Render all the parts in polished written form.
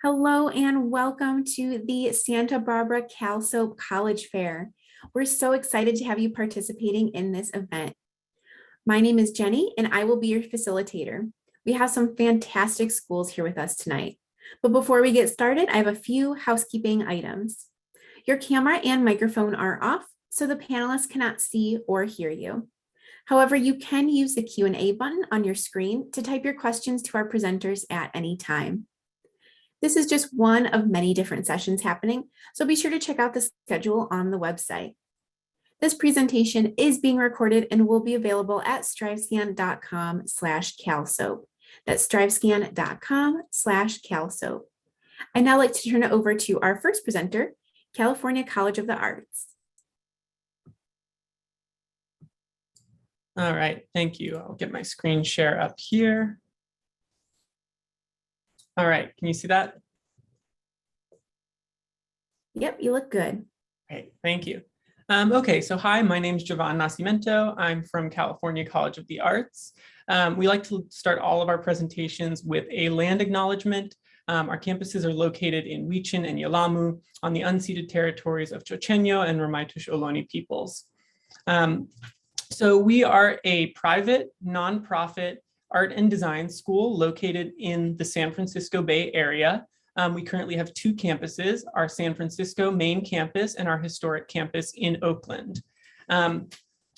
Hello and welcome to the Santa Barbara CALSOAP College Fair. We're so excited to have you participating in this event. My name is Jenny and I will be your facilitator. We have some fantastic schools here with us tonight. But before we get started, I have a few housekeeping items. Your camera and microphone are off, so the panelists cannot see or hear you. However, you can use the Q&A button on your screen to type your questions to our presenters at any time. This is just one of many different sessions happening, so be sure to check out the schedule on the website. This presentation is being recorded and will be available at strivescan.com/calsoap. That's strivescan.com/calsoap. I'd now like to turn it over to our first presenter, California College of the Arts. All right, thank you. I'll get my screen share up here. All right, can you see that? Yep, you look good. Great, thank you. Okay, so hi, my name is Jovan Nascimento. I'm from California College of the Arts. We like to start all of our presentations with a land acknowledgement. Our campuses are located in Huichin and Yelamu on the unceded territories of Chochenyo and Ramaytush Ohlone peoples. So we are a private, nonprofit art and design school located in the San Francisco Bay Area. We currently have two campuses, our San Francisco main campus and our historic campus in Oakland.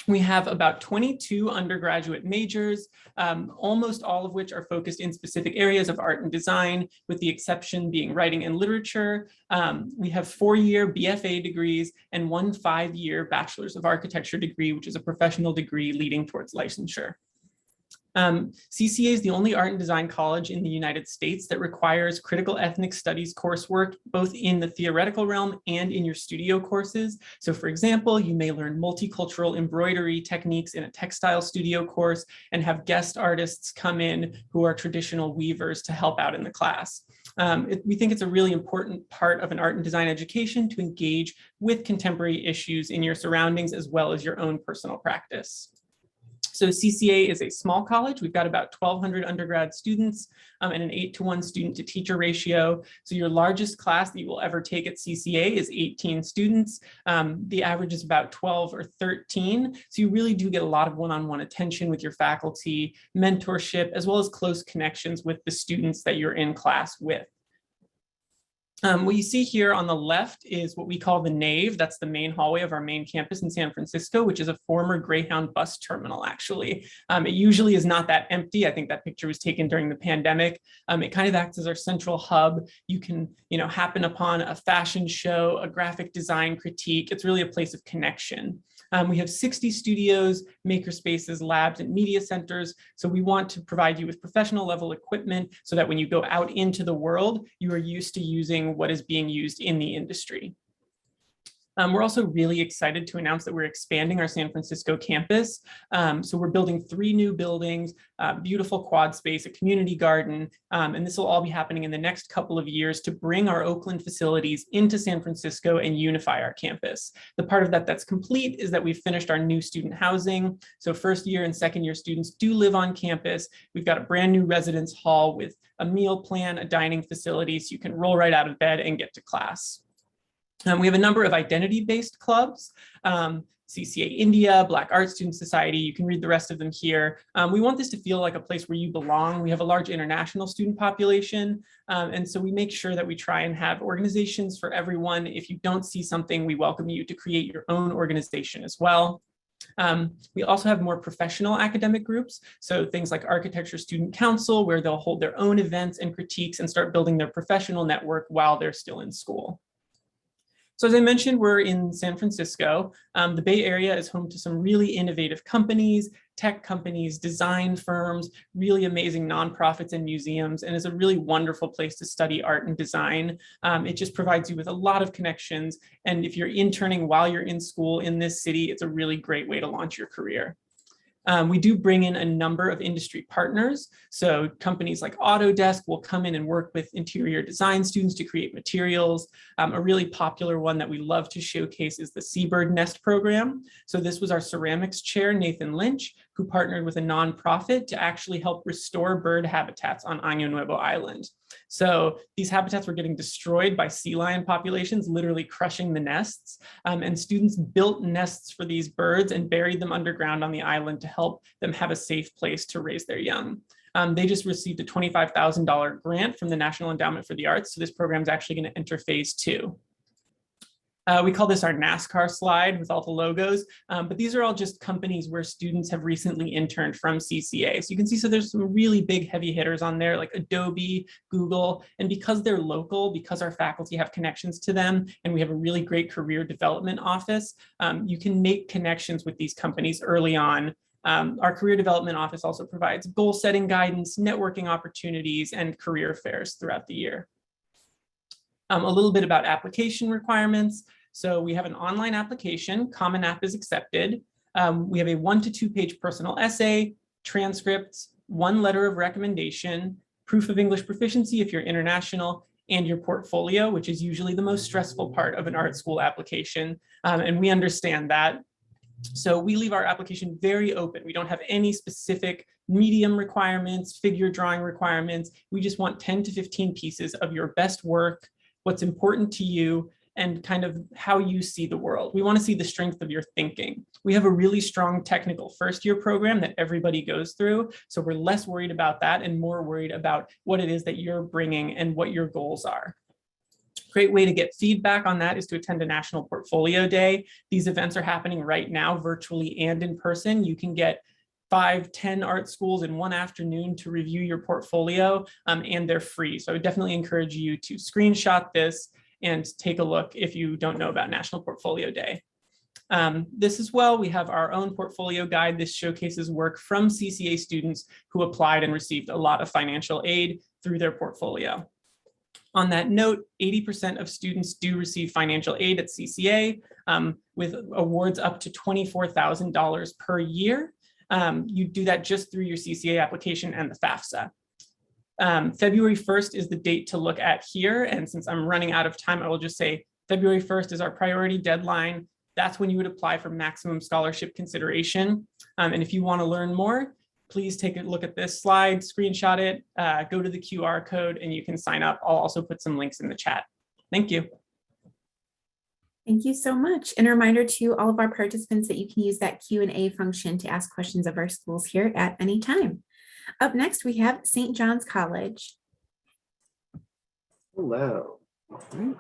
We have about 22 undergraduate majors, almost all of which are focused in specific areas of art and design, with the exception being writing and literature. We have 4-year BFA degrees and 1 5-year Bachelor's of Architecture degree, which is a professional degree leading towards licensure. CCA is the only art and design college in the United States that requires critical ethnic studies coursework, both in the theoretical realm and in your studio courses. So for example, you may learn multicultural embroidery techniques in a textile studio course and have guest artists come in who are traditional weavers to help out in the class. We think it's a really important part of an art and design education to engage with contemporary issues in your surroundings as well as your own personal practice. So CCA is a small college. We've got about 1,200 undergrad students and an 8-to-1 student to teacher ratio. So your largest class that you will ever take at CCA is 18 students. The average is about 12 or 13. So you really do get a lot of one-on-one attention with your faculty, mentorship, as well as close connections with the students that you're in class with. What you see here on the left is what we call the nave. That's the main hallway of our main campus in San Francisco, which is a former Greyhound bus terminal, actually. It usually is not that empty. I think that picture was taken during the pandemic. It kind of acts as our central hub. You can, happen upon a fashion show, a graphic design critique. It's really a place of connection. We have 60 studios, maker spaces, labs, and media centers. So we want to provide you with professional level equipment so that when you go out into the world, you are used to using what is being used in the industry. We're also really excited to announce that we're expanding our San Francisco campus. So we're building 3 new buildings, beautiful quad space, a community garden, and this will all be happening in the next couple of years to bring our Oakland facilities into San Francisco and unify our campus. The part of that that's complete is that we've finished our new student housing. So first year and second year students do live on campus. We've got a brand new residence hall with a meal plan, a dining facility, so you can roll right out of bed and get to class. We have a number of identity-based clubs, CCA India, Black Art Student Society. You can read the rest of them here. We want this to feel like a place where you belong. We have a large international student population, and so we make sure that we try and have organizations for everyone. If you don't see something, we welcome you to create your own organization as well. We also have more professional academic groups, so things like Architecture Student Council, where they'll hold their own events and critiques and start building their professional network while they're still in school. So as I mentioned, we're in San Francisco. The Bay Area is home to some really innovative companies, tech companies, design firms, really amazing nonprofits and museums, and is a really wonderful place to study art and design. It just provides you with a lot of connections. And if you're interning while you're in school in this city, it's a really great way to launch your career. We do bring in a number of industry partners. So companies like Autodesk will come in and work with interior design students to create materials. A really popular one that we love to showcase is the Seabird Nest program. So this was our ceramics chair, Nathan Lynch, who partnered with a nonprofit to actually help restore bird habitats on Año Nuevo Island. So these habitats were getting destroyed by sea lion populations, literally crushing the nests. And students built nests for these birds and buried them underground on the island to help them have a safe place to raise their young. They just received a $25,000 grant from the National Endowment for the Arts. So this program is actually going to enter phase 2. We call this our NASCAR slide with all the logos, but these are all just companies where students have recently interned from CCA. So you can see, so there's some really big heavy hitters on there like Adobe, Google, and because they're local, because our faculty have connections to them, and we have a really great career development office, you can make connections with these companies early on. Our career development office also provides goal setting guidance, networking opportunities, and career fairs throughout the year. A little bit about application requirements. So we have an online application, Common App is accepted. We have a 1 to 2 page personal essay, transcripts, 1 letter of recommendation, proof of English proficiency if you're international, and your portfolio, which is usually the most stressful part of an art school application. And we understand that. So we leave our application very open. We don't have any specific medium requirements, figure drawing requirements. We just want 10 to 15 pieces of your best work, what's important to you, and kind of how you see the world. We want to see the strength of your thinking. We have a really strong technical first year program that everybody goes through. So we're less worried about that and more worried about what it is that you're bringing and what your goals are. Great way to get feedback on that is to attend a National Portfolio Day. These events are happening right now, virtually and in person. You can get 5-10 art schools in one afternoon to review your portfolio, and they're free. So I would definitely encourage you to screenshot this and take a look if you don't know about National Portfolio Day. This as well, we have our own portfolio guide. This showcases work from CCA students who applied and received a lot of financial aid through their portfolio. On that note, 80% of students do receive financial aid at CCA, with awards up to $24,000 per year. You do that just through your CCA application and the FAFSA. February 1st is the date to look at here. And since I'm running out of time, I will just say February 1st is our priority deadline. That's when you would apply for maximum scholarship consideration. And if you want to learn more, please take a look at this slide, screenshot it, go to the QR code, and you can sign up. I'll also put some links in the chat. Thank you. Thank you so much. And a reminder to all of our participants that you can use that Q&A function to ask questions of our schools here at any time. Up next, we have St. John's College. Hello. All right.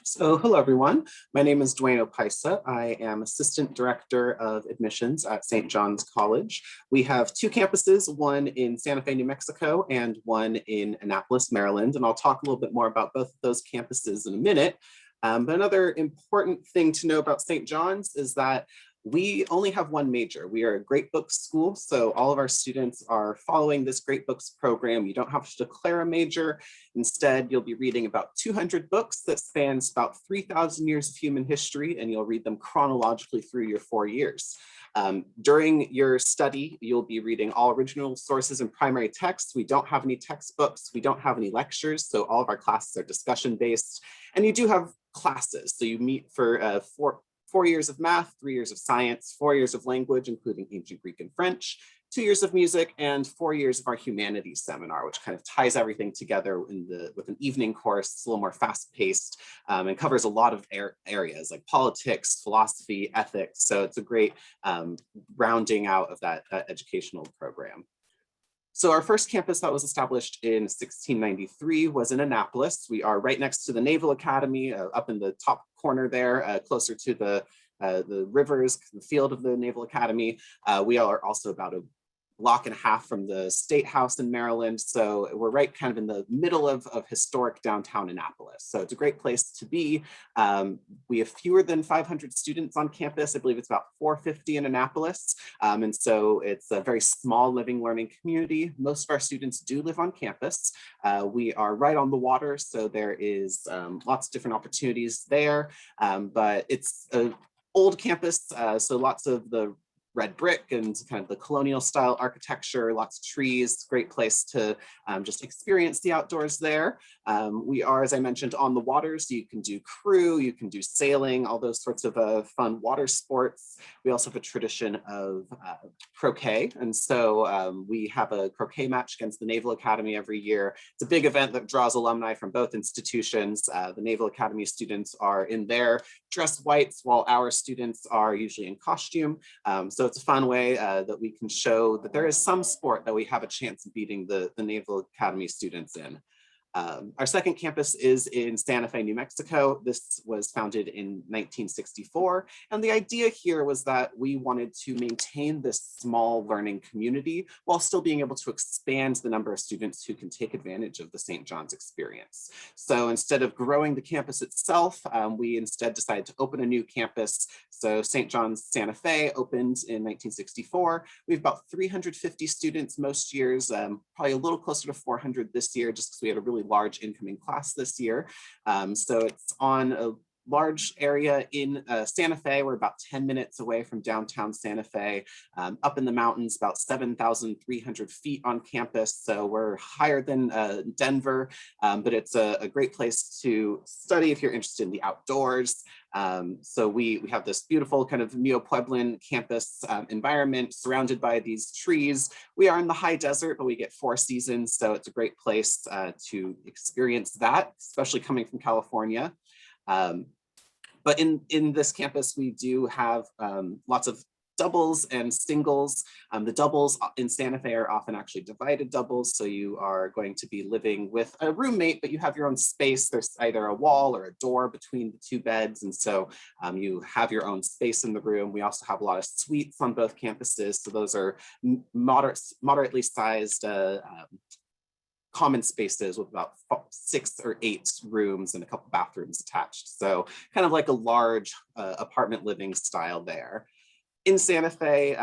So hello, everyone. My name is Dwayne Opaisa. I am Assistant Director of Admissions at St. John's College. We have 2 campuses, one in Santa Fe, New Mexico, and one in Annapolis, Maryland. And I'll talk a little bit more about both of those campuses in a minute. But another important thing to know about St. John's is that we only have one major. We are a great books school, so all of our students are following this great books program. You don't have to declare a major. Instead, you'll be reading about 200 books that spans about 3,000 years of human history, and you'll read them chronologically through your 4 years. During your study, you'll be reading all original sources and primary texts. We don't have any textbooks. We don't have any lectures, so all of our classes are discussion-based. And you do have classes, so you meet for 4 years of math, 3 years of science, 4 years of language, including ancient Greek and French, 2 years of music, and 4 years of our humanities seminar, which kind of ties everything together with an evening course. It's a little more fast-paced and covers a lot of areas like politics, philosophy, ethics. So it's a great rounding out of that educational program. So our first campus that was established in 1693 was in Annapolis. We are right next to the Naval Academy, up in the top corner there, closer to the rivers, the field of the Naval Academy. We are also about a block and a half from the State House in Maryland. So we're right kind of in the middle of historic downtown Annapolis. So it's a great place to be. We have fewer than 500 students on campus. I believe it's about 450 in Annapolis. And so it's a very small living learning community. Most of our students do live on campus. We are right on the water, so there is lots of different opportunities there. But it's an old campus, so lots of the red brick and kind of the colonial style architecture, lots of trees, great place to just experience the outdoors there. We are, as I mentioned, on the water, so you can do crew, you can do sailing, all those sorts of fun water sports. We also have a tradition of croquet, and so we have a croquet match against the Naval Academy every year. It's a big event that draws alumni from both institutions. The Naval Academy students are in their dress whites, while our students are usually in costume. So it's a fun way that we can show that there is some sport that we have a chance of beating the Naval Academy students in. Our second campus is in Santa Fe, New Mexico. This was founded in 1964. And the idea here was that we wanted to maintain this small learning community while still being able to expand the number of students who can take advantage of the St. John's experience. So instead of growing the campus itself, we instead decided to open a new campus. So St. John's Santa Fe opened in 1964. We have about 350 students most years, probably a little closer to 400 this year, just because we had a really large incoming class this year. So it's on a large area in Santa Fe. We're about 10 minutes away from downtown Santa Fe, up in the mountains, about 7,300 feet on campus. So we're higher than Denver, but it's a great place to study if you're interested in the outdoors. So we have this beautiful kind of Neo-Pueblan campus environment surrounded by these trees. We are in the high desert, but we get 4 seasons. So it's a great place to experience that, especially coming from California. But in this campus, we do have lots of doubles and singles. The doubles in Santa Fe are often actually divided doubles. So you are going to be living with a roommate, but you have your own space. There's either a wall or a door between the 2 beds. And so you have your own space in the room. We also have a lot of suites on both campuses. So those are moderately sized common spaces with about 6 or 8 rooms and a couple bathrooms attached. So kind of like a large apartment living style there. In Santa Fe,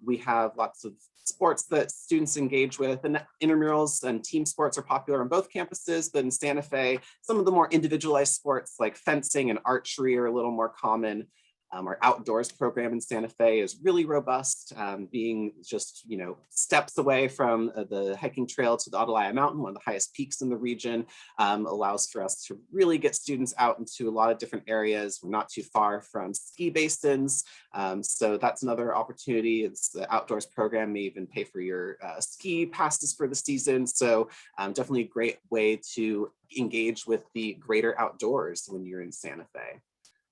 we have lots of sports that students engage with, and intramurals and team sports are popular on both campuses, but in Santa Fe, some of the more individualized sports like fencing and archery are a little more common. Our outdoors program in Santa Fe is really robust, being just steps away from the hiking trail to the Atalaya Mountain, one of the highest peaks in the region, allows for us to really get students out into a lot of different areas. We're not too far from ski basins, so that's another opportunity. It's the outdoors program may even pay for your ski passes for the season, so definitely a great way to engage with the greater outdoors when you're in Santa Fe.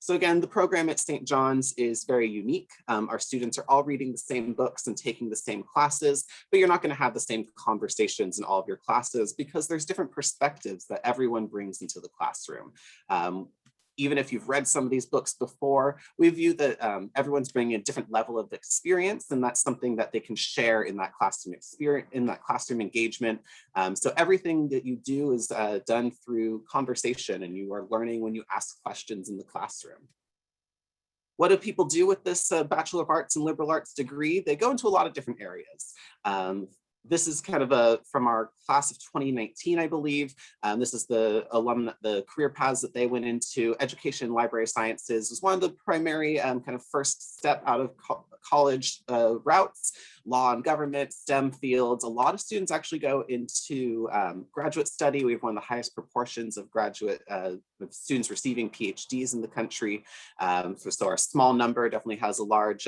So again, the program at St. John's is very unique. Our students are all reading the same books and taking the same classes, but you're not going to have the same conversations in all of your classes because there's different perspectives that everyone brings into the classroom. Even if you've read some of these books before, we view that everyone's bringing a different level of experience, and that's something that they can share in that classroom experience, in that classroom engagement. So everything that you do is done through conversation, and you are learning when you ask questions in the classroom. What do people do with this Bachelor of Arts and Liberal Arts degree? They go into a lot of different areas. This is kind of from our class of 2019, I believe. This is the career paths that they went into. Education, library sciences was one of the primary kind of first step out of college routes. Law and government, STEM fields. A lot of students actually go into graduate study. We have one of the highest proportions of graduate students receiving PhDs in the country. So our small number definitely has a large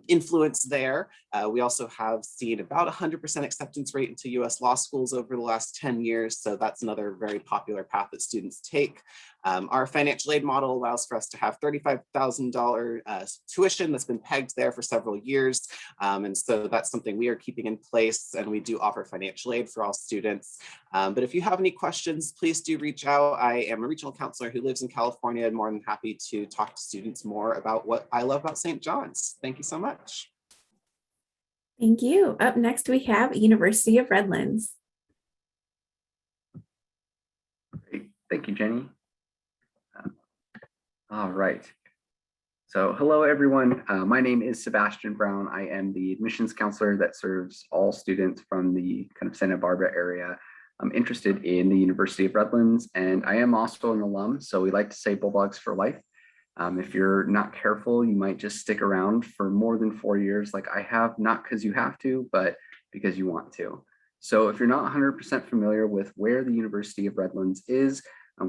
influence there. We also have seen about 100% acceptance rate into US law schools over the last 10 years. So that's another very popular path that students take. Our financial aid model allows for us to have $35,000 tuition that's been pegged there for several years. And so that's something we are keeping in place, and we do offer financial aid for all students. But if you have any questions, please do reach out. I am a regional counselor who lives in California and more than happy to talk to students more about what I love about St. John's. Thank you so much. Thank you. Up next, we have University of Redlands. Great. Thank you, Jenny. All right. So hello, everyone. My name is Sebastian Brown. I am the admissions counselor that serves all students from the kind of Santa Barbara area. I'm interested in the University of Redlands, and I am also an alum. So we like to say Bulldogs for life. If you're not careful, you might just stick around for more than 4 years like I have, not because you have to, but because you want to. So if you're not 100% familiar with where the University of Redlands is,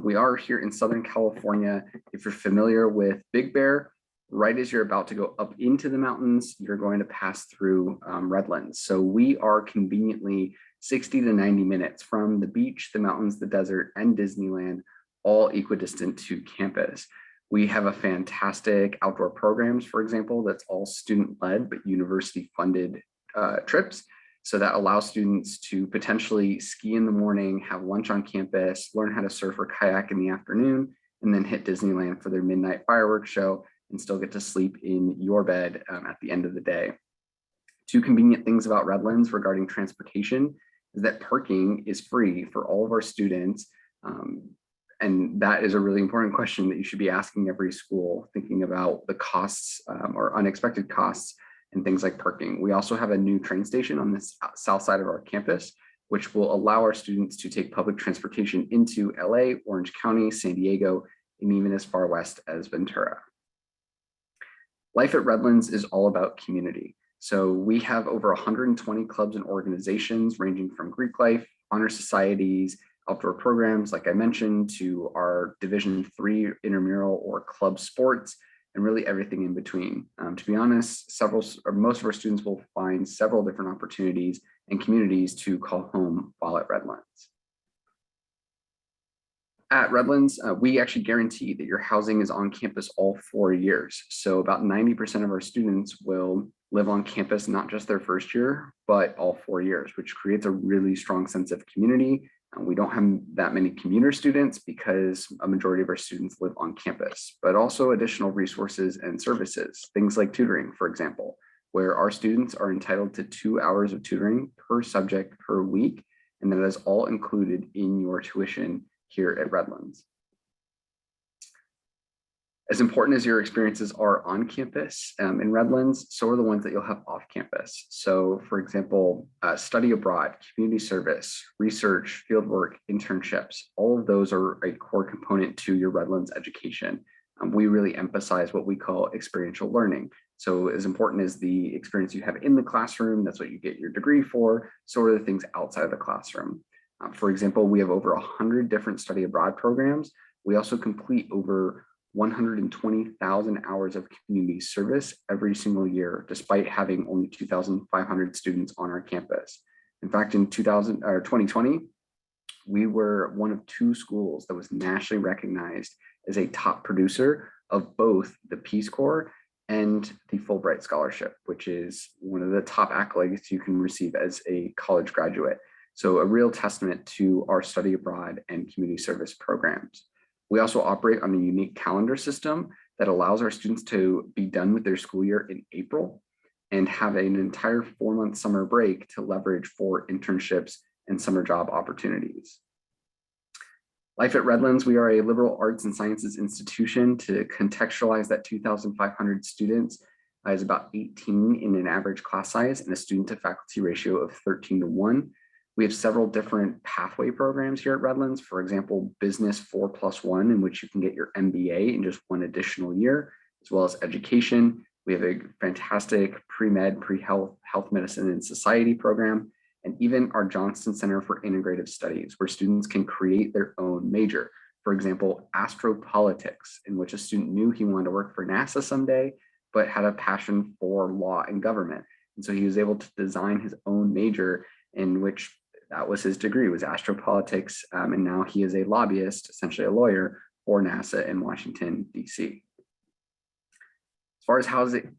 we are here in Southern California. If you're familiar with Big Bear, right as you're about to go up into the mountains, you're going to pass through Redlands. So we are conveniently 60 to 90 minutes from the beach, the mountains, the desert, and Disneyland, all equidistant to campus. We have a fantastic outdoor programs, for example, that's all student-led but university-funded trips. So that allows students to potentially ski in the morning, have lunch on campus, learn how to surf or kayak in the afternoon, and then hit Disneyland for their midnight fireworks show and still get to sleep in your bed at the end of the day. Two convenient things about Redlands regarding transportation is that parking is free for all of our students. And that is a really important question that you should be asking every school, thinking about the costs or unexpected costs and things like parking. We also have a new train station on the south side of our campus, which will allow our students to take public transportation into LA, Orange County, San Diego, and even as far west as Ventura. Life at Redlands is all about community. So we have over 120 clubs and organizations ranging from Greek life, honor societies, outdoor programs, like I mentioned, to our Division III intramural or club sports, and really everything in between. To be honest, most of our students will find several different opportunities and communities to call home while at Redlands. At Redlands, we actually guarantee that your housing is on campus all 4 years. So about 90% of our students will live on campus, not just their first year, but all 4 years, which creates a really strong sense of community. We don't have that many commuter students because a majority of our students live on campus, but also additional resources and services, things like tutoring, for example, where our students are entitled to 2 hours of tutoring per subject per week, and that is all included in your tuition here at Redlands. As important as your experiences are on campus in Redlands, so are the ones that you'll have off campus. So for example, study abroad, community service, research, fieldwork, internships, all of those are a core component to your Redlands education. We really emphasize what we call experiential learning. So as important as the experience you have in the classroom, that's what you get your degree for, so are the things outside of the classroom. For example, we have over 100 different study abroad programs. We also complete over 120,000 hours of community service every single year, despite having only 2,500 students on our campus. In fact, in 2020, we were one of 2 schools that was nationally recognized as a top producer of both the Peace Corps and the Fulbright Scholarship, which is one of the top accolades you can receive as a college graduate. So a real testament to our study abroad and community service programs. We also operate on a unique calendar system that allows our students to be done with their school year in April and have an entire 4-month summer break to leverage for internships and summer job opportunities. Life at Redlands, we are a liberal arts and sciences institution. To contextualize that 2,500 students is about 18 in an average class size and a student to faculty ratio of 13:1. We have several different pathway programs here at Redlands. For example, Business 4+1, in which you can get your MBA in just 1 additional year, as well as education. We have a fantastic pre-med, pre-health, health medicine and society program, and even our Johnston Center for Integrative Studies, where students can create their own major. For example, astropolitics, in which a student knew he wanted to work for NASA someday, but had a passion for law and government. And so he was able to design his own major, in which that was his degree, was astropolitics, and now he is a lobbyist, essentially a lawyer for NASA in Washington, DC. As far as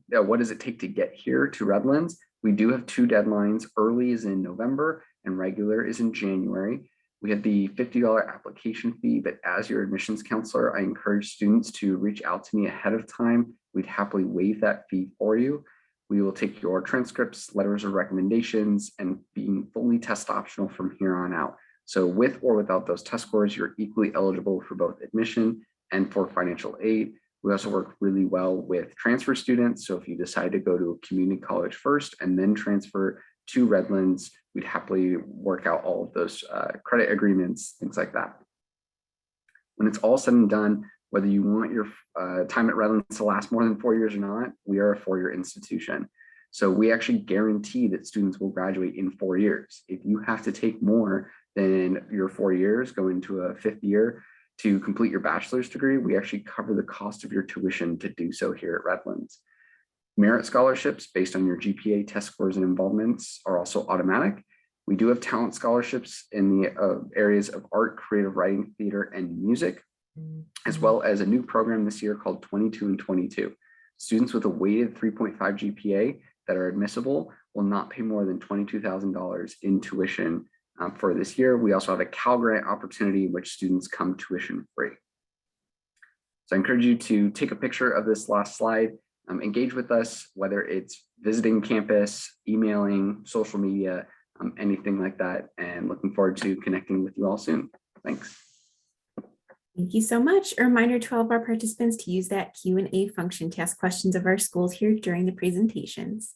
what does it take to get here to Redlands, we do have 2 deadlines. Early is in November and regular is in January. We have the $50 application fee, but as your admissions counselor, I encourage students to reach out to me ahead of time. We'd happily waive that fee for you. We will take your transcripts, letters of recommendations, and being fully test optional from here on out. So with or without those test scores, you're equally eligible for both admission and for financial aid. We also work really well with transfer students. So if you decide to go to a community college first and then transfer to Redlands, we'd happily work out all of those credit agreements, things like that. When it's all said and done, Whether you want your time at Redlands to last more than 4 years or not, we are a 4-year institution. So we actually guarantee that students will graduate in 4 years. If you have to take more than your 4 years, go into a 5th year to complete your bachelor's degree, we actually cover the cost of your tuition to do so here at Redlands. Merit scholarships based on your GPA, test scores, and involvements are also automatic. We do have talent scholarships in the areas of art, creative writing, theater, and music, as well as a new program this year called 22 and 22. Students with a weighted 3.5 GPA that are admissible will not pay more than $22,000 in tuition for this year. We also have a Cal Grant opportunity in which students come tuition free. So I encourage you to take a picture of this last slide, engage with us, whether it's visiting campus, emailing, social media, anything like that, and looking forward to connecting with you all soon. Thanks. Thank you so much. A reminder to all of our participants to use that Q&A function to ask questions of our schools here during the presentations.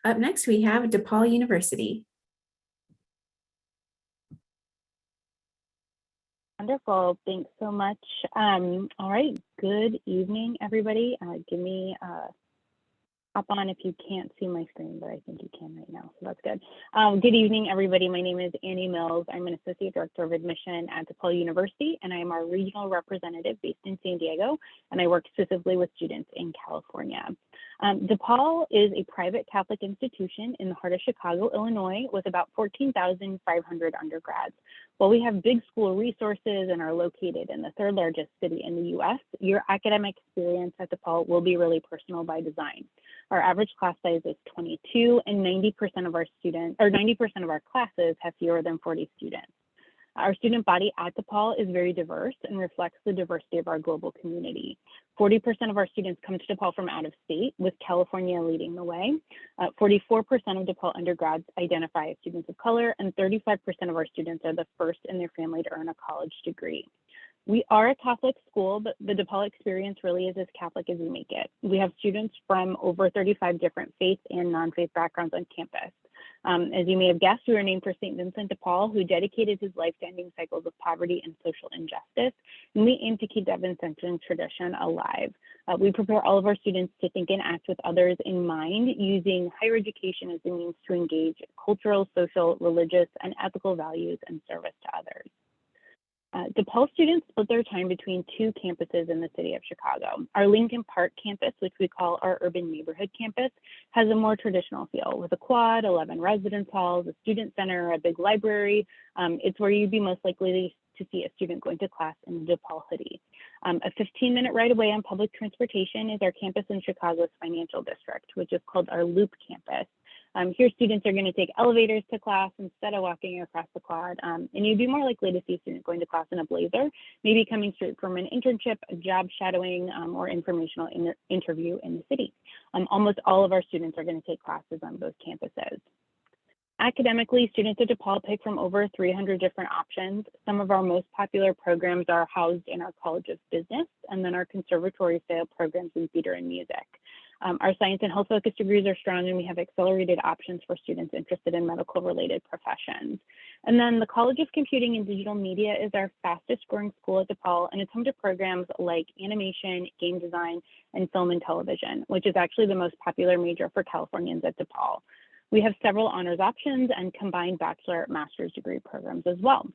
Up next, we have DePaul University. Wonderful. Thanks so much. All right. Good evening, everybody. Give me hop on if you can't see my screen, but I think you can right now, so that's good. Good evening, everybody. My name is Annie Mills. I'm an Associate Director of Admission at DePaul University, and I am our regional representative based in San Diego, and I work specifically with students in California. DePaul is a private Catholic institution in the heart of Chicago, Illinois, with about 14,500 undergrads. While we have big school resources and are located in the 3rd largest city in the US, your academic experience at DePaul will be really personal by design. Our average class size is 22, and 90% of our students, or 90% of our classes have fewer than 40 students. Our student body at DePaul is very diverse and reflects the diversity of our global community. 40% of our students come to DePaul from out of state, with California leading the way. 44% of DePaul undergrads identify as students of color, and 35% of our students are the first in their family to earn a college degree. We are a Catholic school, but the DePaul experience really is as Catholic as we make it. We have students from over 35 different faith and non-faith backgrounds on campus. As you may have guessed, we were named for St. Vincent de Paul, who dedicated his life to ending cycles of poverty and social injustice, and we aim to keep that Vincentian tradition alive. We prepare all of our students to think and act with others in mind, using higher education as a means to engage cultural, social, religious, and ethical values and service to others. DePaul students split their time between 2 campuses in the city of Chicago. Our Lincoln Park campus, which we call our urban neighborhood campus, has a more traditional feel with a quad, 11 residence halls, a student center, a big library. It's where you'd be most likely to see a student going to class in the DePaul hoodie. A 15-minute ride away on public transportation is our campus in Chicago's financial district, which is called our Loop campus. Here, students are going to take elevators to class instead of walking across the quad, and you'd be more likely to see students going to class in a blazer, maybe coming straight from an internship, a job shadowing, or informational interview in the city. Almost all of our students are going to take classes on both campuses. Academically, students at DePaul pick from over 300 different options. Some of our most popular programs are housed in our College of Business, and then our conservatory-style programs in theater and music. Our science and health focus degrees are strong, and we have accelerated options for students interested in medical-related professions. And then the College of Computing and Digital Media is our fastest growing school at DePaul, and it's home to programs like animation, game design, and film and television, which is actually the most popular major for Californians at DePaul. We have several honors options and combined bachelor master's degree programs as well.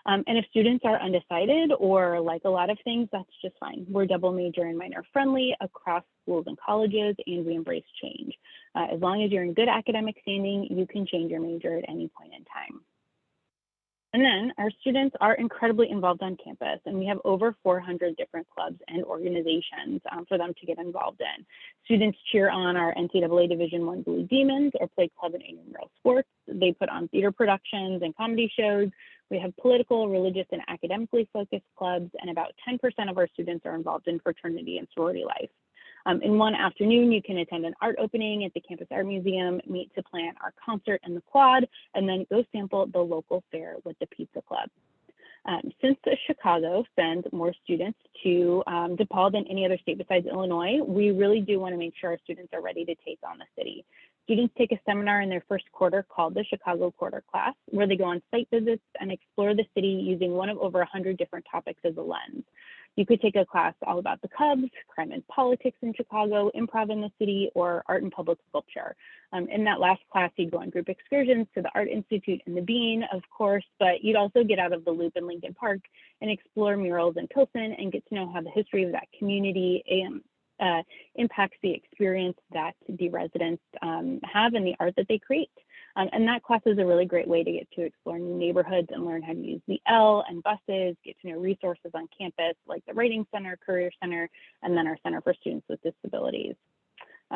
And if students are undecided or like a lot of things, that's just fine. We're double major and minor friendly across schools and colleges, and we embrace change. As long as you're in good academic standing, you can change your major at any point in time. And then our students are incredibly involved on campus, and we have over 400 different clubs and organizations for them to get involved in. Students cheer on our NCAA Division I Blue Demons or play club and intramural sports. They put on theater productions and comedy shows. We have political, religious, and academically focused clubs, and about 10% of our students are involved in fraternity and sorority life. In one afternoon, you can attend an art opening at the Campus Art Museum, meet to plan our concert in the quad, and then go sample the local fare with the Pizza Club. Since Chicago sends more students to DePaul than any other state besides Illinois, we really do want to make sure our students are ready to take on the city. Students take a seminar in their first quarter called the Chicago Quarter Class, where they go on site visits and explore the city using one of over 100 different topics as a lens. You could take a class all about the Cubs, crime and politics in Chicago, improv in the city, or art and public sculpture. In that last class, you'd go on group excursions to the Art Institute and the Bean, of course, but you'd also get out of the Loop in Lincoln Park and explore murals in Pilsen and get to know how the history of that community impacts the experience that the residents have and the art that they create. And that class is a really great way to get to explore new neighborhoods and learn how to use the L and buses, get to know resources on campus like the Writing Center, Career Center, and then our Center for Students with Disabilities.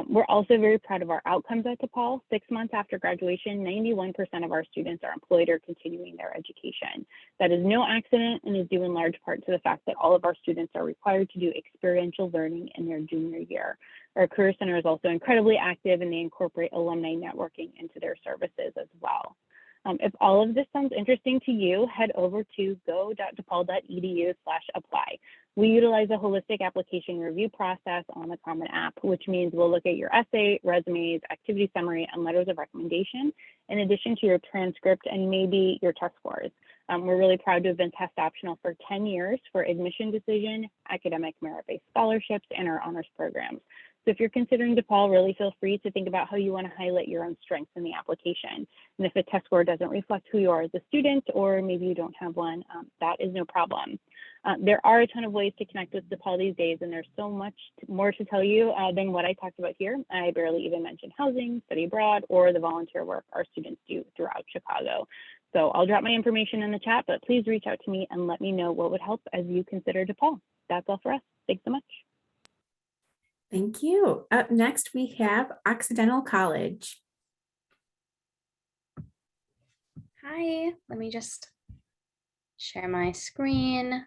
We're also very proud of our outcomes at DePaul. 6 months after graduation, 91% of our students are employed or continuing their education. That is no accident and is due in large part to the fact that all of our students are required to do experiential learning in their junior year. Our Career Center is also incredibly active and they incorporate alumni networking into their services as well. If all of this sounds interesting to you, head over to go.depaul.edu/apply. We utilize a holistic application review process on the Common App, which means we'll look at your essay, resumes, activity summary, and letters of recommendation, in addition to your transcript and maybe your test scores. We're really proud to have been test optional for 10 years for admission decision, academic merit-based scholarships, and our honors programs. So if you're considering DePaul, really feel free to think about how you want to highlight your own strengths in the application. And if a test score doesn't reflect who you are as a student, or maybe you don't have one, that is no problem. There are a ton of ways to connect with DePaul these days, and there's so much more to tell you than what I talked about here. I barely even mentioned housing, study abroad, or the volunteer work our students do throughout Chicago. So I'll drop my information in the chat, but please reach out to me and let me know what would help as you consider DePaul. That's all for us. Thanks so much. Thank you. Up next, we have Occidental College. Hi, let me just share my screen.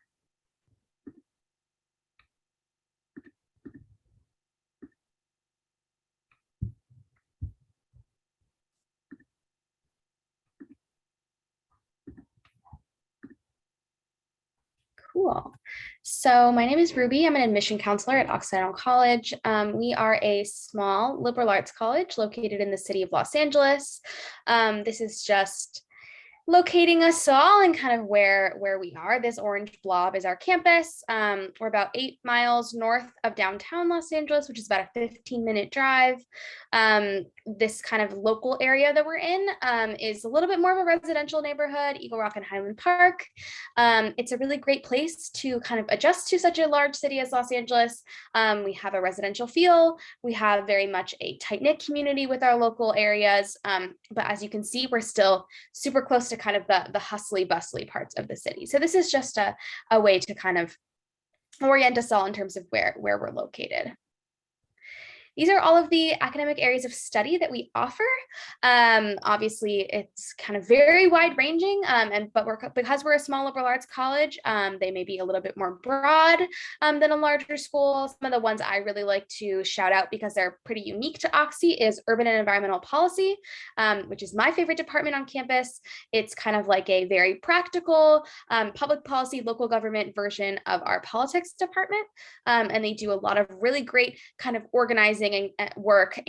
Cool. So my name is Ruby. I'm an admission counselor at Occidental College. We are a small liberal arts college located in the city of Los Angeles. This is just locating us all and kind of where we are. This orange blob is our campus. We're about 8 miles north of downtown Los Angeles, which is about a 15-minute drive. This kind of local area that we're in is a little bit more of a residential neighborhood, Eagle Rock and Highland Park. It's a really great place to kind of adjust to such a large city as Los Angeles. We have a residential feel. We have very much a tight-knit community with our local areas. But as you can see, we're still super close to kind of the hustly bustly parts of the city. So this is just a way to kind of orient us all in terms of where we're located. These are all of the academic areas of study that we offer. Obviously, it's kind of very wide ranging, but because we're a small liberal arts college, they may be a little bit more broad than a larger school. Some of the ones I really like to shout out because they're pretty unique to Oxy is urban and environmental policy, which is my favorite department on campus. It's kind of like a very practical public policy, local government version of our politics department. And they do a lot of really great kind of organizing and work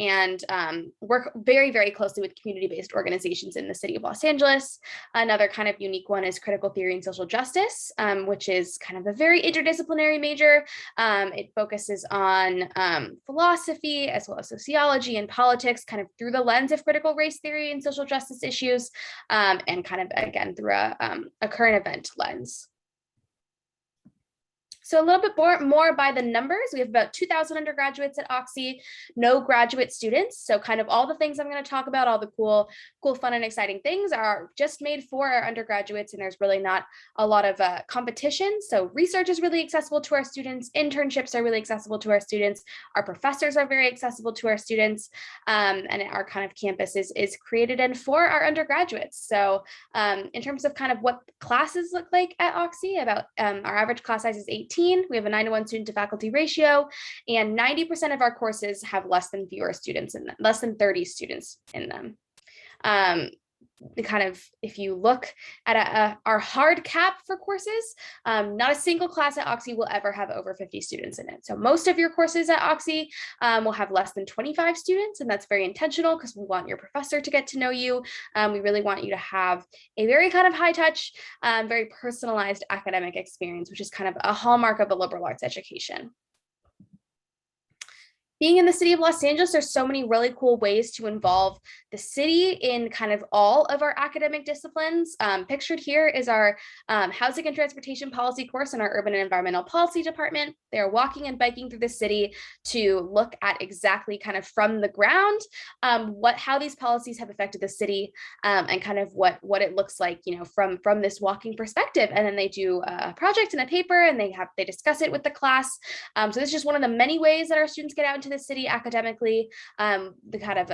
very, very closely with community-based organizations in the city of Los Angeles. Another kind of unique one is critical theory and social justice, which is kind of a very interdisciplinary major. It focuses on philosophy as well as sociology and politics, kind of through the lens of critical race theory and social justice issues, and kind of, again, through a current event lens. So a little bit more by the numbers. We have about 2,000 undergraduates at Oxy, no graduate students. So kind of all the things I'm going to talk about, all the cool, fun, and exciting things are just made for our undergraduates, and there's really not a lot of competition. So research is really accessible to our students. Internships are really accessible to our students. Our professors are very accessible to our students, and our kind of campus is created and for our undergraduates. So in terms of kind of what classes look like at Oxy, about our average class size is 18. We have a 9-to-1 student to faculty ratio, and 90% of our courses have less than 30 students in them. if you look at our hard cap for courses, not a single class at Oxy will ever have over 50 students in it. So most of your courses at Oxy will have less than 25 students, and that's very intentional because we want your professor to get to know you. We really want you to have a very kind of high touch, very personalized academic experience, which is kind of a hallmark of a liberal arts education. Being in the city of Los Angeles, there's so many really cool ways to involve the city in kind of all of our academic disciplines. Pictured here is our housing and transportation policy course in our urban and environmental policy department. They're walking and biking through the city to look at exactly kind of from the ground how these policies have affected the city and kind of what it looks like, from this walking perspective. And then they do a project and a paper, and they discuss it with the class. So this is just one of the many ways that our students get out into the city academically. The kind of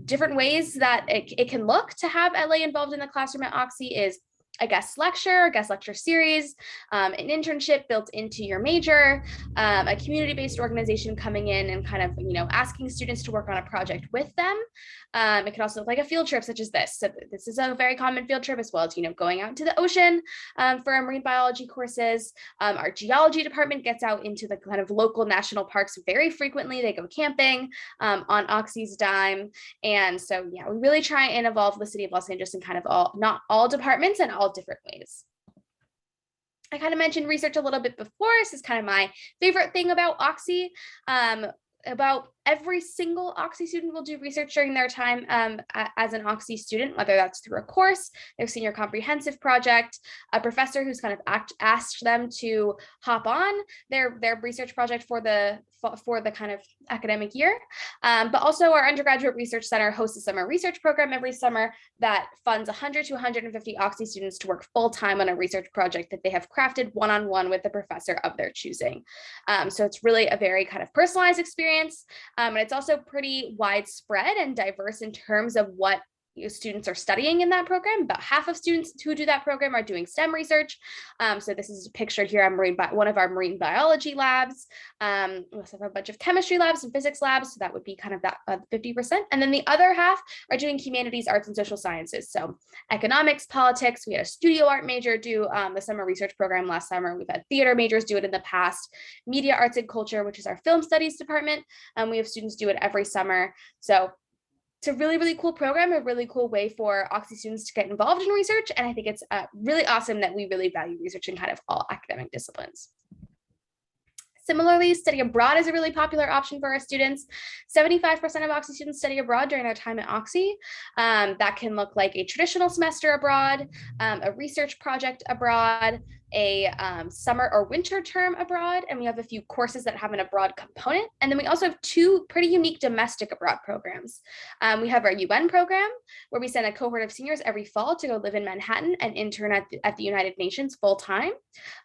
different ways that it can look to have LA involved in the classroom at Oxy is a guest lecture series, an internship built into your major, a community-based organization coming in and kind of, asking students to work on a project with them. It could also look like a field trip such as this. So this is a very common field trip, as well as, going out into the ocean for our marine biology courses. Our geology department gets out into the kind of local national parks very frequently. They go camping on Oxy's dime. And so, yeah, we really try and involve the city of Los Angeles in kind of not all departments and all different ways. I kind of mentioned research a little bit before. This is kind of my favorite thing about Oxy. About every single Oxy student will do research during their time as an Oxy student, whether that's through a course, their senior comprehensive project, a professor who's kind of asked them to hop on their research project for the kind of academic year. But also our undergraduate research center hosts a summer research program every summer that funds 100 to 150 Oxy students to work full-time on a research project that they have crafted one-on-one with the professor of their choosing. So it's really a very kind of personalized experience. And it's also pretty widespread and diverse in terms of what students are studying in that program. About half of students who do that program are doing STEM research. So this is pictured here on one of our marine biology labs. We also have a bunch of chemistry labs and physics labs. So that would be kind of that 50%. And then the other half are doing humanities, arts, and social sciences. So economics, politics. We had a studio art major do the summer research program last summer. We've had theater majors do it in the past. Media, arts, and culture, which is our film studies department. We have students do it every summer. So it's a really, really cool program, a really cool way for Oxy students to get involved in research. And I think it's really awesome that we really value research in kind of all academic disciplines. Similarly, study abroad is a really popular option for our students. 75% of Oxy students study abroad during their time at Oxy. That can look like a traditional semester abroad, a research project abroad, a summer or winter term abroad, and we have a few courses that have an abroad component. And then we also have two pretty unique domestic abroad programs. We have our UN program, where we send a cohort of seniors every fall to go live in Manhattan and intern at the United Nations full time.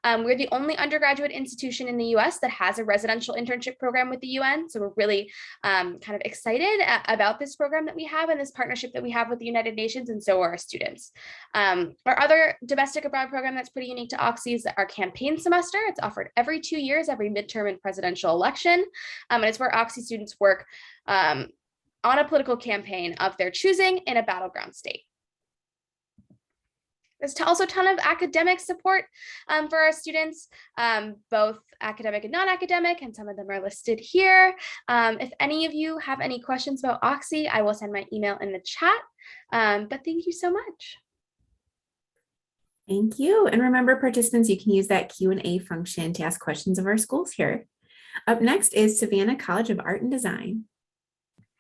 We're the only undergraduate institution in the US that has a residential internship program with the UN. So we're really kind of excited about this program that we have and this partnership that we have with the United Nations, and so are our students. Our other domestic abroad program that's pretty unique to Oxy is our campaign semester. It's offered every 2 years, every midterm and presidential election. And it's where Oxy students work on a political campaign of their choosing in a battleground state. There's also a ton of academic support for our students, both academic and non-academic, and some of them are listed here. If any of you have any questions about Oxy, I will send my email in the chat. But thank you so much. Thank you. And remember, participants, you can use that Q&A function to ask questions of our schools here. Up next is Savannah College of Art and Design.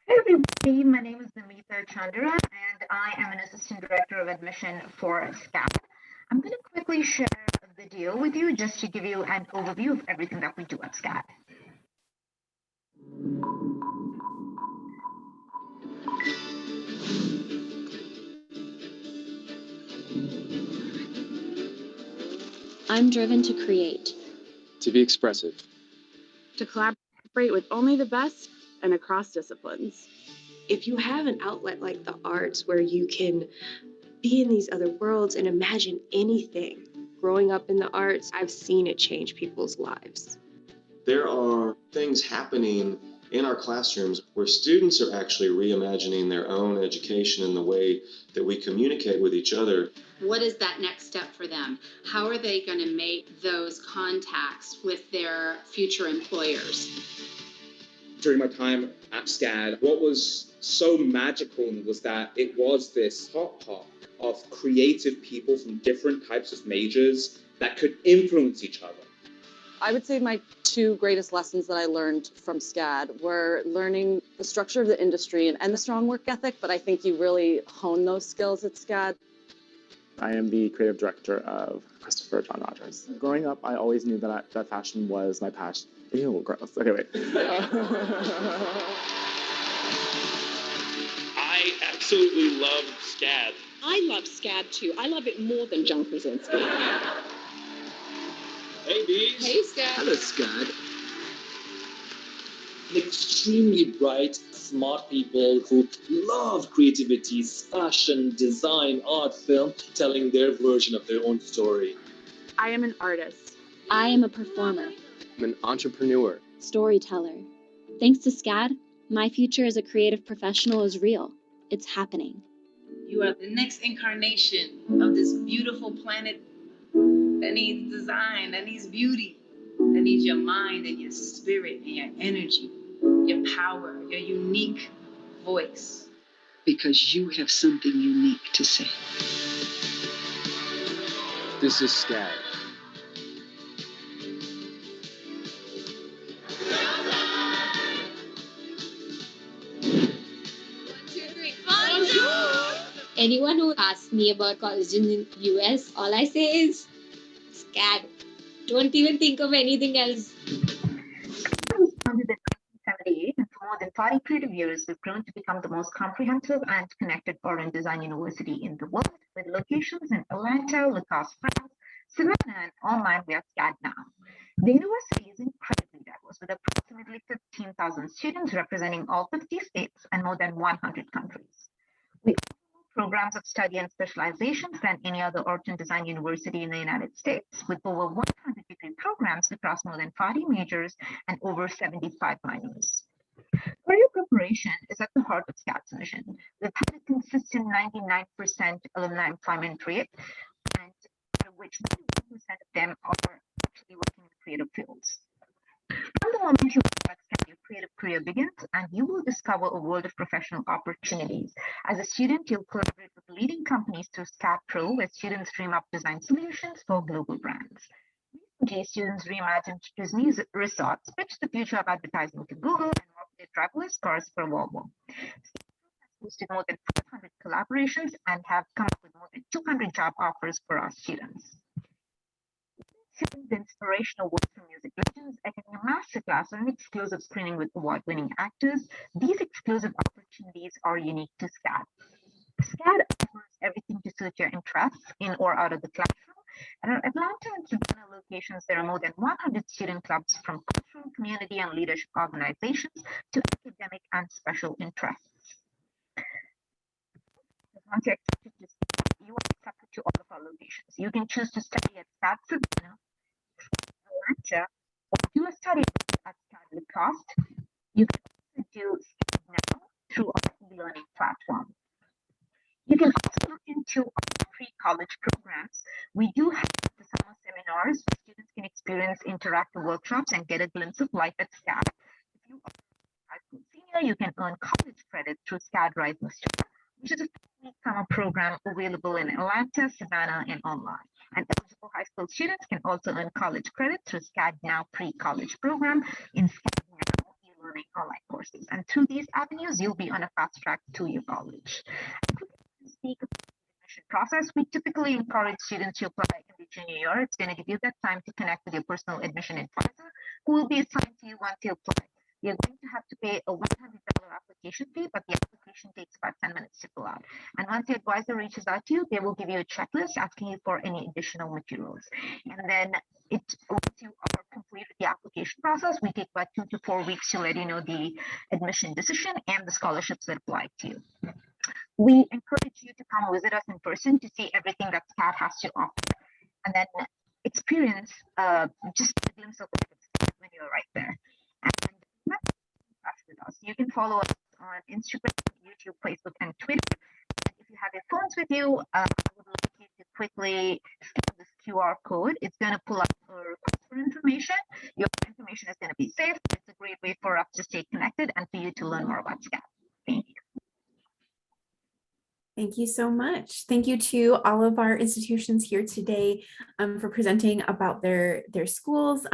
Hey everybody, my name is Namita Chandra and I am an Assistant Director of Admission for CAAC. I'm going to quickly share a video with you just to give you an overview of everything that we do at CAAC. I'm driven to create, to be expressive, to collaborate with only the best and across disciplines. If you have an outlet like the arts where you can be in these other worlds and imagine anything, growing up in the arts, I've seen it change people's lives. There are things happening in our classrooms where students are actually reimagining their own education and the way that we communicate with each other. What is that next step for them? How are they going to make those contacts with their future employers? During my time at SCAD, what was so magical was that it was this hot pot of creative people from different types of majors that could influence each other. I would say my two greatest lessons that I learned from SCAD were learning the structure of the industry and the strong work ethic, but I think you really hone those skills at SCAD. I am the creative director of Christopher John Rogers. Growing up, I always knew that fashion was my passion. Ew, gross. Okay, wait. I absolutely love SCAD. I love SCAD too. I love it more than John Krasinski. Hey, bees. Hey, SCAD. Hello, SCAD. Extremely bright, smart people who love creativity, fashion, design, art, film, telling their version of their own story. I am an artist. I am a performer. I'm an entrepreneur. Storyteller. Thanks to SCAD, my future as a creative professional is real. It's happening. You are the next incarnation of this beautiful planet that needs design, that needs beauty, that needs your mind and your spirit and your energy, your power, your unique voice. Because you have something unique to say. This is SCAD. Anyone who asks me about colleges in US, all I say is SCAD. Don't even think of anything else. Founded in 1978, and for more than 40 creative years, we've grown to become the most comprehensive and connected art and design university in the world, with locations in Atlanta, Lacoste, France, Savannah, and online we are SCAD now. The university is incredibly diverse, with approximately 15,000 students representing all 50 states and more than 100 countries. We offer programs of study and specializations than any other art and design university in the United States, with over 100 degree programs across more than 40 majors and over 75 minors. Career preparation is at the heart of SCAD's mission. We've had a consistent 99% alumni employment rate, and out of which 91% of them are actually working in creative fields. From the moment you start, your creative career begins, and you will discover a world of professional opportunities. As a student, you'll collaborate with leading companies through SCAD Pro, where students dream up design solutions for global brands. Recently, students reimagined Disney resorts, pitched the future of advertising to Google, and marketed driverless cars for Volvo. SCAD has hosted more than 500 collaborations and have come up with more than 200 job offers for our students. The inspirational work from music legends, attending a masterclass or an exclusive screening with award-winning actors. These exclusive opportunities are unique to SCAD. SCAD offers everything to suit your interests in or out of the classroom. At our Atlanta and Savannah locations, there are more than 100 student clubs from cultural, community, and leadership organizations to academic and special interests. Once you're accepted to SCAD, you are accepted to all of our locations. You can choose to study at SCAD Savannah, Atlanta, or do a study at SCAD Lacoste. You can also do SCAD now through our e-learning platform. You can also look into our pre-college programs. We do have the summer seminars where students can experience interactive workshops and get a glimpse of life at SCAD. If you are a high school senior, you can earn college credit through SCAD Rise and Star, which is a summer program available in Atlanta, Savannah, and online. And eligible high school students can also earn college credit through SCAD Now pre-college program in SCAD Now e-learning online courses. And through these avenues, you'll be on a fast track to your college. To speak about the admission process, we typically encourage students to apply in the junior year. It's going to give you that time to connect with your personal admission advisor, who will be assigned to you once you apply. You're going to have to pay a $100 application fee, but the application takes about 10 minutes to fill out. And once the advisor reaches out to you, they will give you a checklist asking you for any additional materials. And then once you are complete with the application process, we take about 2 to 4 weeks to let you know the admission decision and the scholarships that apply to you. We encourage you to come visit us in person to see everything that SCAD has to offer, and then experience just a glimpse of what it's when you're right there. And us. You can follow us on Instagram, YouTube, Facebook, and Twitter. And if you have your phones with you, I would like you to quickly scan this QR code. It's going to pull up a request for information. Your information is going to be saved. It's a great way for us to stay connected and for you to learn more about SCAD. Thank you. Thank you so much. Thank you to all of our institutions here today for presenting about their schools.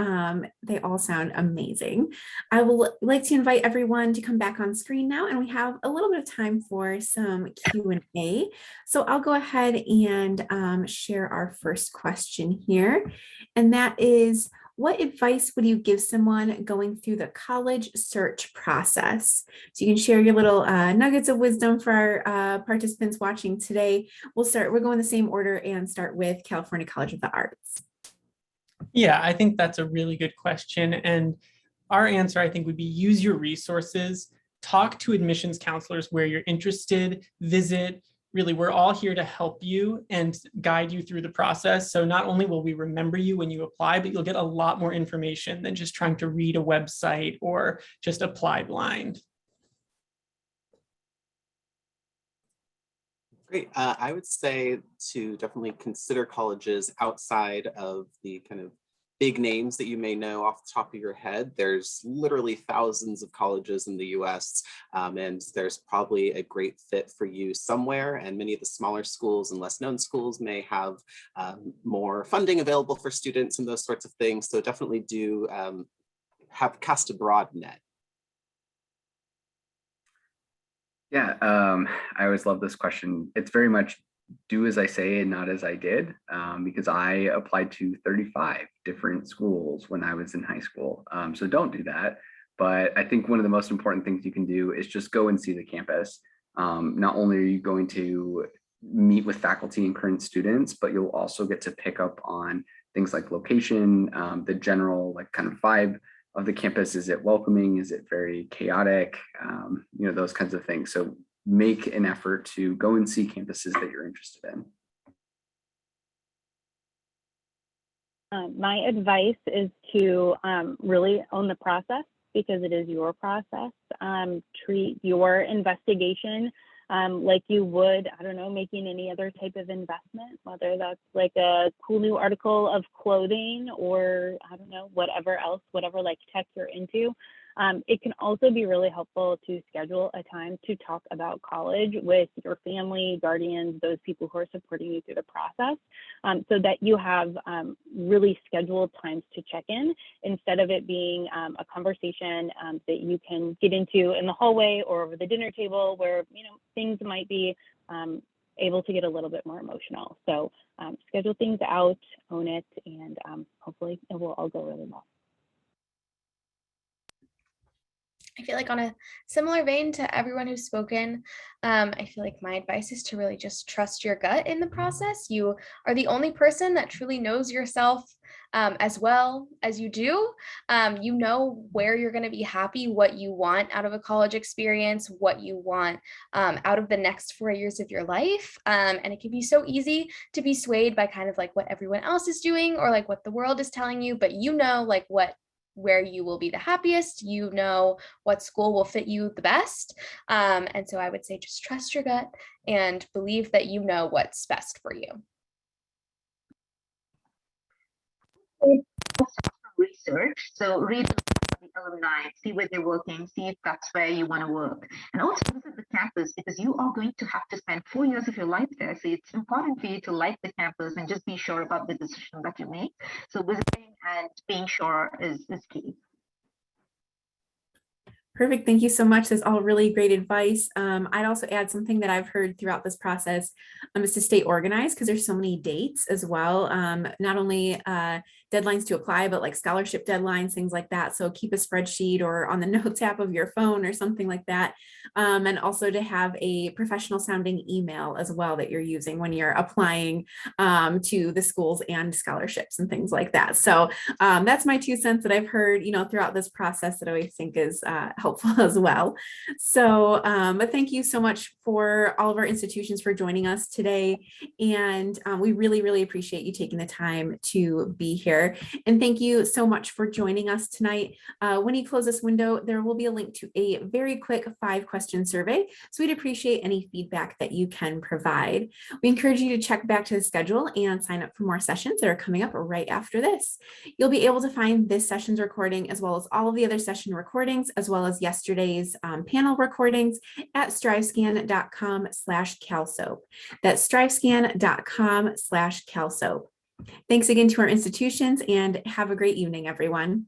They all sound amazing. I will like to invite everyone to come back on screen now, and we have a little bit of time for some Q&A. So I'll go ahead and share our first question here, and that is, what advice would you give someone going through the college search process? So you can share your little nuggets of wisdom for our participants watching today. We'll go in the same order and start with California College of the Arts. Yeah, I think that's a really good question. And our answer, I think, would be use your resources, talk to admissions counselors where you're interested, visit. Really, we're all here to help you and guide you through the process. So not only will we remember you when you apply, but you'll get a lot more information than just trying to read a website or just apply blind. Great. I would say to definitely consider colleges outside of the kind of big names that you may know off the top of your head. There's literally thousands of colleges in the US, and there's probably a great fit for you somewhere. And many of the smaller schools and less known schools may have more funding available for students and those sorts of things. So definitely do cast a broad net. Yeah, I always love this question. It's very much do as I say and not as I did, because I applied to 35 different schools when I was in high school. So don't do that. But I think one of the most important things you can do is just go and see the campus. Not only are you going to meet with faculty and current students, but you'll also get to pick up on things like location, the general like kind of vibe of the campus. Is it welcoming? Is it very chaotic? Those kinds of things. So make an effort to go and see campuses that you're interested in. My advice is to really own the process, because it is your process. Treat your investigation like you would, I don't know, making any other type of investment, whether that's like a cool new article of clothing or I don't know, whatever else, whatever like tech you're into. It can also be really helpful to schedule a time to talk about college with your family, guardians, those people who are supporting you through the process, so that you have really scheduled times to check in, instead of it being a conversation that you can get into in the hallway or over the dinner table, where things might be able to get a little bit more emotional. So schedule things out, own it, and hopefully it will all go really well. I feel like on a similar vein to everyone who's spoken, I feel like my advice is to really just trust your gut in the process. You are the only person that truly knows yourself as well as you do. You know where you're going to be happy, what you want out of a college experience, what you want out of the next 4 years of your life. And it can be so easy to be swayed by kind of like what everyone else is doing or like what the world is telling you, but like where you will be the happiest, what school will fit you the best. And so I would say just trust your gut and believe that you know what's best for you. Research. So read the alumni, see where they're working, see if that's where you want to work. And also visit the campus, because you are going to have to spend 4 years of your life there. So it's important for you to like the campus and just be sure about the decision that you make. So visiting and being sure is key. Perfect. Thank you so much. That's all really great advice. I'd also add something that I've heard throughout this process is to stay organized, because there's so many dates as well. Not only deadlines to apply, but like scholarship deadlines, things like that. So keep a spreadsheet or on the notes app of your phone or something like that. And also to have a professional sounding email as well that you're using when you're applying to the schools and scholarships and things like that. So that's my 2 cents that I've heard, throughout this process that I always think is helpful as well. So but thank you so much for all of our institutions for joining us today. And we really, really appreciate you taking the time to be here. And thank you so much for joining us tonight. When you close this window, there will be a link to a very quick 5-question survey. So we'd appreciate any feedback that you can provide. We encourage you to check back to the schedule and sign up for more sessions that are coming up right after this. You'll be able to find this session's recording as well as all of the other session recordings, as well as yesterday's panel recordings at strivescan.com/CalSOAP. That's strivescan.com/CalSOAP. Thanks again to our institutions and have a great evening, everyone.